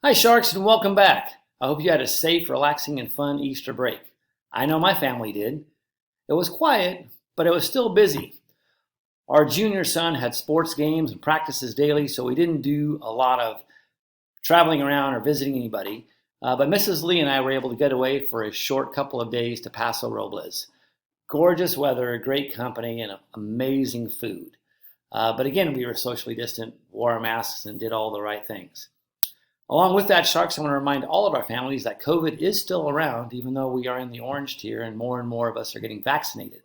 Hi, Sharks, and welcome back. I hope you had a safe, relaxing, and fun Easter break. I know my family did. It was quiet, but it was still busy. Our junior son had sports games and practices daily, so we didn't do a lot of traveling around or visiting anybody. But Mrs. Lee and I were able to get away for a short couple of days to Paso Robles. Gorgeous weather, great company, and amazing food. But again, we were socially distant, wore our masks, and did all the right things. Along with that, Sharks, I want to remind all of our families that COVID is still around, even though we are in the orange tier and more of us are getting vaccinated.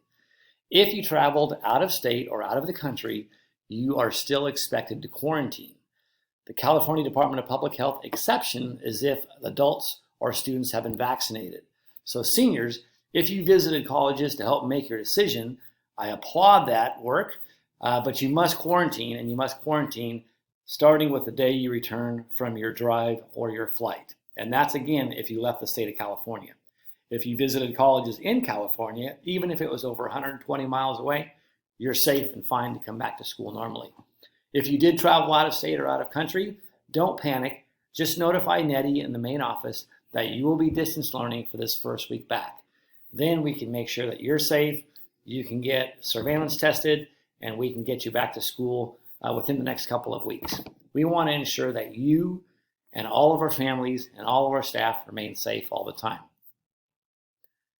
If you traveled out of state or out of the country, you are still expected to quarantine. The California Department of Public Health exception is if adults or students have been vaccinated. So seniors, if you visited colleges to help make your decision, I applaud that work, but you must quarantine, and you must quarantine starting with the day you return from your drive or your flight. And that's, again, if you left the state of California. If you visited colleges in California, even if it was over 120 miles away, you're safe and fine to come back to school normally. If you did travel out of state or out of country, don't panic. Just notify Nettie in the main office that you will be distance learning for this first week back. Then we can make sure that you're safe, you can get surveillance tested, and we can get you back to school within the next couple of weeks. We want to ensure that you and all of our families and all of our staff remain safe all the time.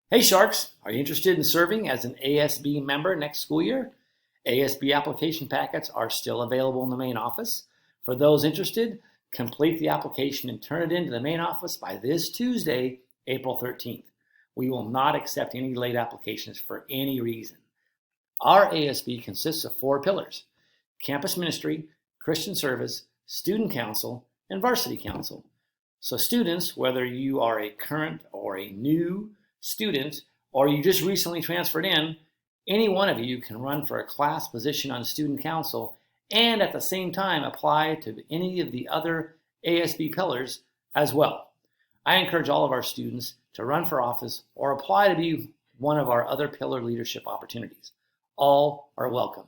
Hey Sharks, are you interested in serving as an ASB member next school year? ASB application packets are still available in the main office. For those interested, complete the application and turn it into the main office by this Tuesday, April 13th. We will not accept any late applications for any reason. Our ASB consists of 4 pillars: campus ministry, Christian service, student council, and varsity council. So students, whether you are a current or a new student, or you just recently transferred in, any one of you can run for a class position on student council and at the same time apply to any of the other ASB pillars as well. I encourage all of our students to run for office or apply to be one of our other pillar leadership opportunities. All are welcome.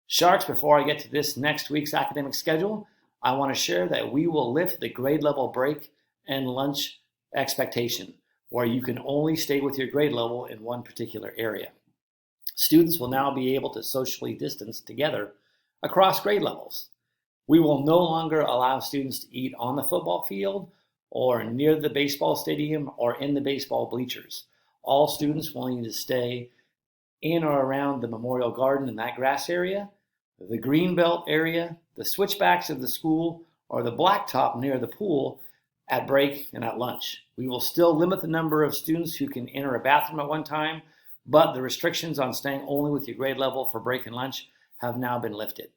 Sharks, before I get to this next week's academic schedule, I want to share that we will lift the grade level break and lunch expectation, where you can only stay with your grade level in one particular area. Students will now be able to socially distance together across grade levels. We will no longer allow students to eat on the football field or near the baseball stadium or in the baseball bleachers. All students will need to stay in or around the Memorial Garden in that grass area, the Greenbelt area, the switchbacks of the school, or the blacktop near the pool at break and at lunch. We will still limit the number of students who can enter a bathroom at one time, but the restrictions on staying only with your grade level for break and lunch have now been lifted.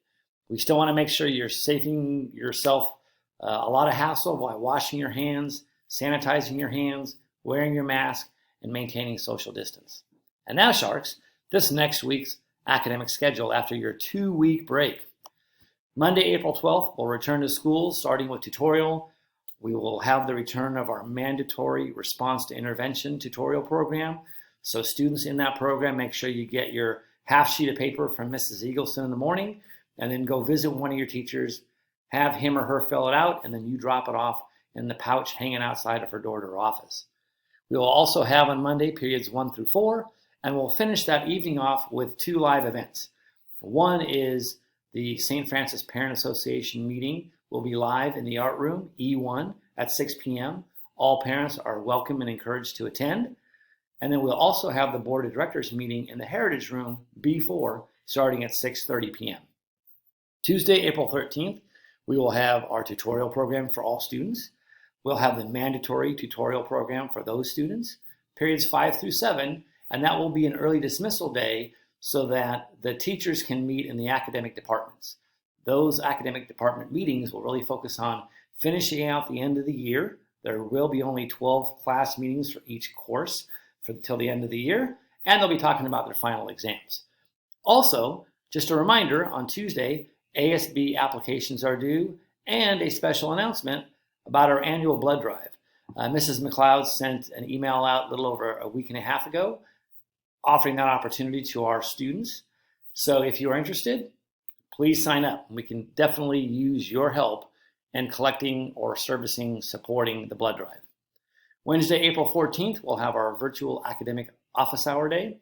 We still want to make sure you're saving yourself a lot of hassle by washing your hands, sanitizing your hands, wearing your mask, and maintaining social distance. And now, Sharks, this next week's academic schedule after your 2-week break. Monday, April 12th, we'll return to school starting with tutorial. We will have the return of our mandatory response to intervention tutorial program. So students in that program, make sure you get your half sheet of paper from Mrs. Eagleson in the morning and then go visit one of your teachers, have him or her fill it out, and then you drop it off in the pouch hanging outside of her door to her office. We will also have on Monday periods 1 through 4, and we'll finish that evening off with 2 live events. One is the St. Francis Parent Association meeting will be live in the art room, E1, at 6 p.m. All parents are welcome and encouraged to attend. And then we'll also have the Board of Directors meeting in the Heritage Room, B4, starting at 6:30 p.m. Tuesday, April 13th, we will have our tutorial program for all students. We'll have the mandatory tutorial program for those students, periods 5 through 7, and that will be an early dismissal day so that the teachers can meet in the academic departments. Those academic department meetings will really focus on finishing out the end of the year. There will be only 12 class meetings for each course till the end of the year, and they'll be talking about their final exams. Also, just a reminder, on Tuesday, ASB applications are due, and a special announcement about our annual blood drive. Mrs. McLeod sent an email out a little over a week and a half ago offering that opportunity to our students. So if you are interested, please sign up. We can definitely use your help and collecting or supporting the blood drive. Wednesday, April 14th, we'll have our virtual academic office hour day.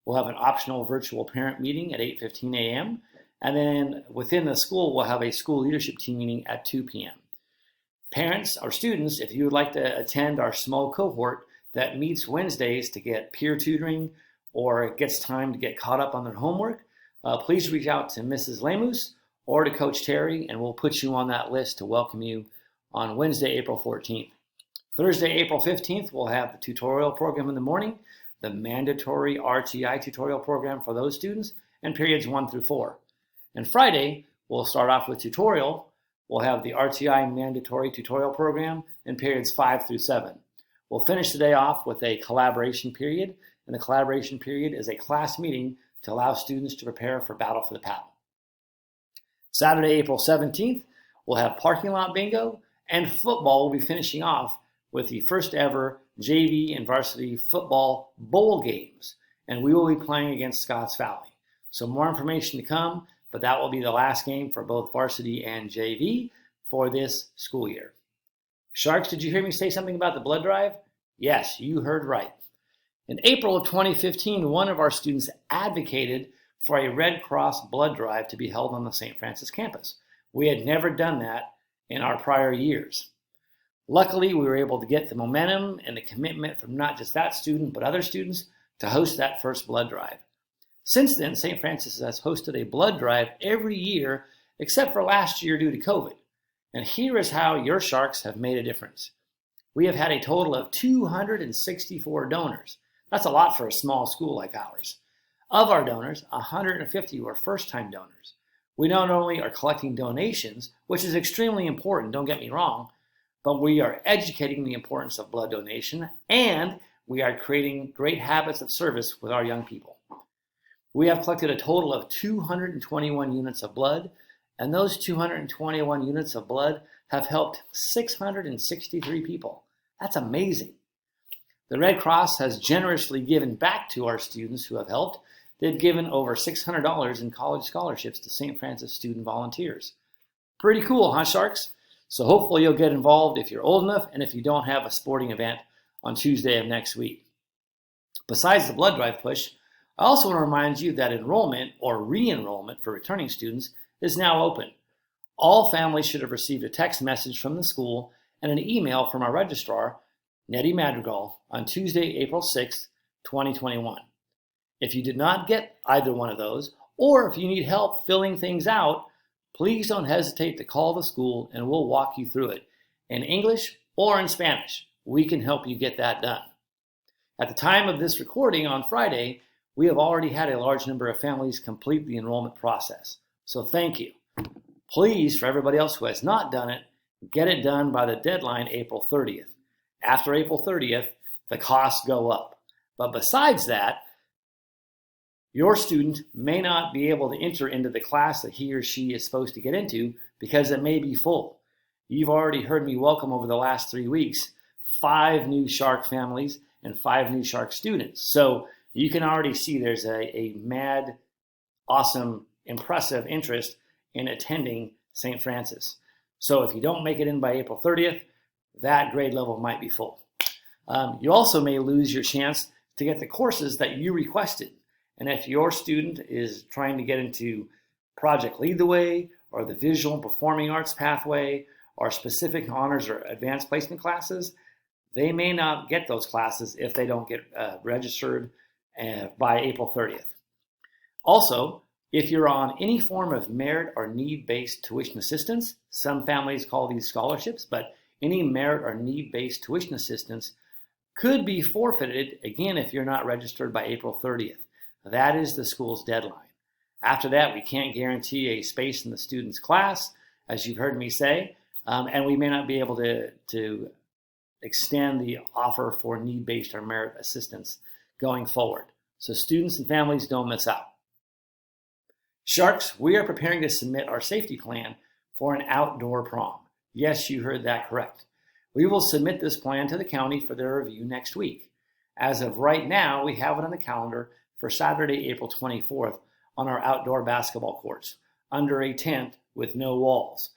We'll have an optional virtual parent meeting at 8:15 a.m. And then within the school, we'll have a school leadership team meeting at 2 p.m. Parents or students, if you would like to attend our small cohort that meets Wednesdays to get peer tutoring or gets time to get caught up on their homework, please reach out to Mrs. Lemus or to Coach Terry, and we'll put you on that list to welcome you on Wednesday, April 14th. Thursday, April 15th, we'll have the tutorial program in the morning, the mandatory RTI tutorial program for those students, and periods 1 through 4. And Friday, we'll start off with tutorial. We'll have the RTI mandatory tutorial program in periods 5 through 7. We'll finish the day off with a collaboration period, and the collaboration period is a class meeting to allow students to prepare for Battle for the Paddle. Saturday, April 17th, we'll have parking lot bingo, and football will be finishing off with the first ever JV and varsity football bowl games, and we will be playing against Scotts Valley. So more information to come, but that will be the last game for both varsity and JV for this school year. Sharks, did you hear me say something about the blood drive? Yes, you heard right. In April of 2015, one of our students advocated for a Red Cross blood drive to be held on the St. Francis campus. We had never done that in our prior years. Luckily, we were able to get the momentum and the commitment from not just that student, but other students to host that first blood drive. Since then, St. Francis has hosted a blood drive every year except for last year due to COVID. And here is how your Sharks have made a difference. We have had a total of 264 donors. That's a lot for a small school like ours. Of our donors, 150 were first-time donors. We not only are collecting donations, which is extremely important, don't get me wrong, but we are educating the importance of blood donation, and we are creating great habits of service with our young people. We have collected a total of 221 units of blood, and those 221 units of blood have helped 663 people. That's amazing. The Red Cross has generously given back to our students who have helped. They've given over $600 in college scholarships to St. Francis student volunteers. Pretty cool, huh, Sharks? So hopefully you'll get involved if you're old enough and if you don't have a sporting event on Tuesday of next week. Besides the blood drive push, I also want to remind you that enrollment or re-enrollment for returning students is now open. All families should have received a text message from the school and an email from our registrar, Nettie Madrigal, on Tuesday, April 6th, 2021. If you did not get either one of those, or if you need help filling things out, please don't hesitate to call the school and we'll walk you through it in English or in Spanish. We can help you get that done. At the time of this recording on Friday, we have already had a large number of families complete the enrollment process. So thank you. Please, for everybody else who has not done it, get it done by the deadline April 30th. After April 30th, the costs go up. But besides that, your student may not be able to enter into the class that he or she is supposed to get into because it may be full. You've already heard me welcome over the last 3 weeks 5 new Shark families and 5 new Shark students. So you can already see there's a mad, awesome, impressive interest in attending St. Francis. So if you don't make it in by April 30th, that grade level might be full. You also may lose your chance to get the courses that you requested. And if your student is trying to get into Project Lead the Way or the Visual and Performing Arts pathway or specific honors or advanced placement classes, they may not get those classes if they don't get registered by April 30th. Also, if you're on any form of merit or need-based tuition assistance, some families call these scholarships, but any merit or need-based tuition assistance could be forfeited, again, if you're not registered by April 30th. That is the school's deadline. After that, we can't guarantee a space in the student's class, as you've heard me say, and we may not be able to extend the offer for need-based or merit assistance going forward. So students and families don't miss out. Sharks, we are preparing to submit our safety plan for an outdoor prom. Yes, you heard that correct. We will submit this plan to the county for their review next week. As of right now, we have it on the calendar for Saturday, April 24th on our outdoor basketball courts under a tent with no walls.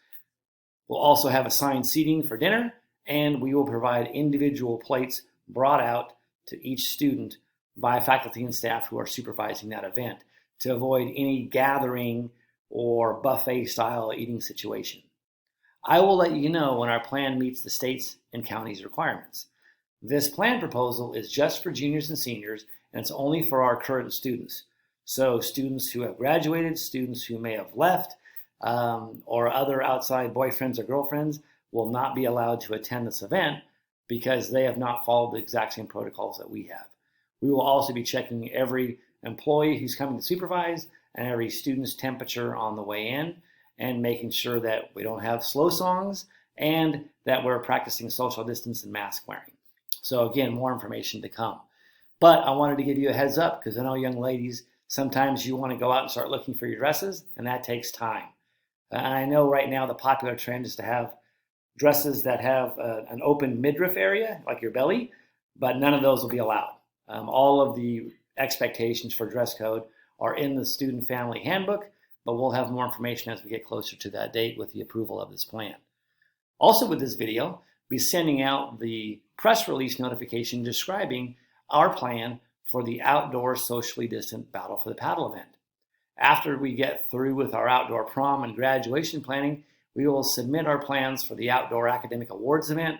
We'll also have assigned seating for dinner, and we will provide individual plates brought out to each student by faculty and staff who are supervising that event to avoid any gathering or buffet style eating situation. I will let you know when our plan meets the state's and county's requirements. This plan proposal is just for juniors and seniors, and it's only for our current students. So students who have graduated, students who may have left, or other outside boyfriends or girlfriends will not be allowed to attend this event because they have not followed the exact same protocols that we have. We will also be checking every employee who's coming to supervise and every student's temperature on the way in, and making sure that we don't have slow songs and that we're practicing social distance and mask wearing. So again, more information to come. But I wanted to give you a heads up because I know young ladies, sometimes you want to go out and start looking for your dresses, and that takes time. And I know right now the popular trend is to have dresses that have an open midriff area, like your belly, but none of those will be allowed. All of the expectations for dress code are in the student family handbook, but we'll have more information as we get closer to that date with the approval of this plan. Also with this video, we'll be sending out the press release notification describing our plan for the outdoor socially distant Battle for the Paddle event. After we get through with our outdoor prom and graduation planning, we will submit our plans for the outdoor academic awards event,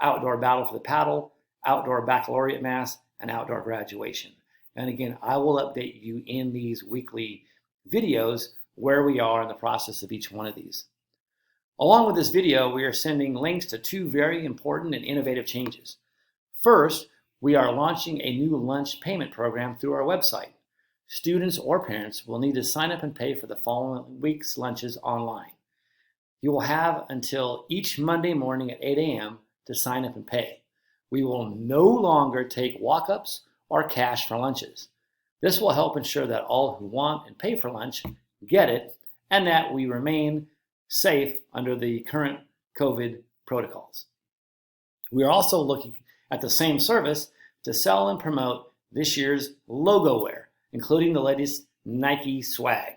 outdoor Battle for the Paddle, outdoor baccalaureate mass, and outdoor graduation. And again, I will update you in these weekly videos where we are in the process of each one of these. Along with this video, we are sending links to two very important and innovative changes. First, we are launching a new lunch payment program through our website. Students or parents will need to sign up and pay for the following week's lunches online. You will have until each Monday morning at 8 a.m. to sign up and pay. We will no longer take walk-ups or cash for lunches. This will help ensure that all who want and pay for lunch get it, and that we remain safe under the current COVID protocols. We are also looking at the same service to sell and promote this year's logo wear, including the latest Nike swag.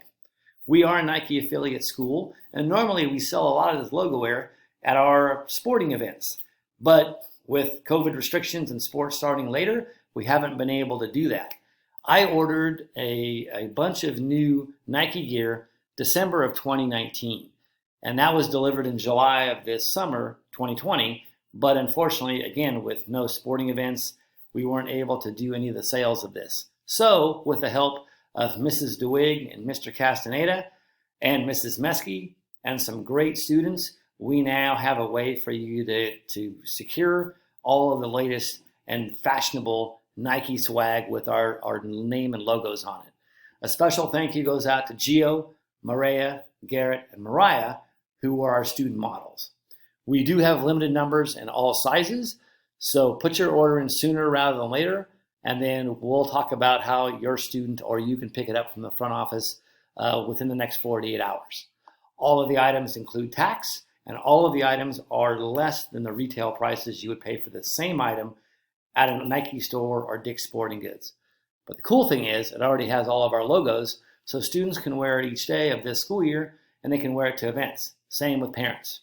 We are a Nike affiliate school, and normally we sell a lot of this logo wear at our sporting events. But with COVID restrictions and sports starting later, we haven't been able to do that. I ordered a bunch of new Nike gear December of 2019, and that was delivered in July of this summer, 2020. But unfortunately, again, with no sporting events, we weren't able to do any of the sales of this. So with the help of Mrs. DeWig and Mr. Castaneda and Mrs. Meskey and some great students, we now have a way for you to secure all of the latest and fashionable Nike swag with our name and logos on it. A special thank you goes out to Gio, Maria, Garrett, and Mariah, who are our student models. We do have limited numbers in all sizes, so put your order in sooner rather than later, and then we'll talk about how your student or you can pick it up from the front office within the next 48 hours. All of the items include tax, and all of the items are less than the retail prices you would pay for the same item at a Nike store or Dick's Sporting Goods. But the cool thing is it already has all of our logos, so students can wear it each day of this school year, and they can wear it to events. Same with parents.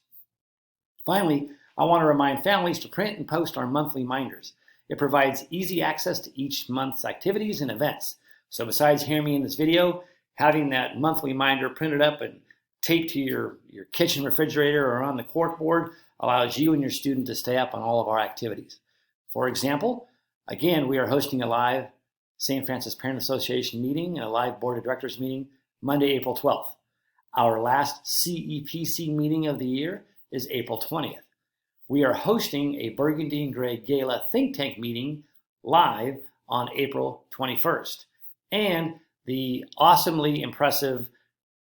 Finally, I want to remind families to print and post our monthly minders. It provides easy access to each month's activities and events. So besides hearing me in this video, having that monthly minder printed up and taped to your kitchen refrigerator or on the corkboard allows you and your student to stay up on all of our activities. For example, again, we are hosting a live St. Francis Parent Association meeting and a live Board of Directors meeting Monday, April 12th. Our last CEPC meeting of the year is April 20th. We are hosting a Burgundy and Gray Gala think tank meeting live on April 21st. And the awesomely impressive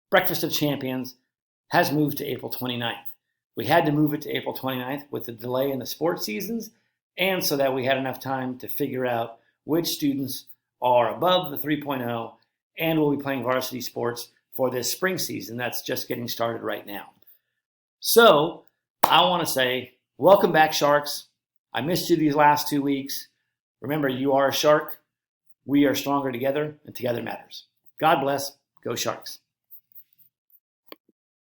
Breakfast of Champions has moved to April 29th. We had to move it to April 29th with the delay in the sports seasons, and so that we had enough time to figure out which students are above the 3.0 and will be playing varsity sports for this spring season that's just getting started right now. So I want to say, welcome back, Sharks. I missed you these last 2 weeks. Remember, you are a Shark. We are stronger together, and together matters. God bless. Go Sharks.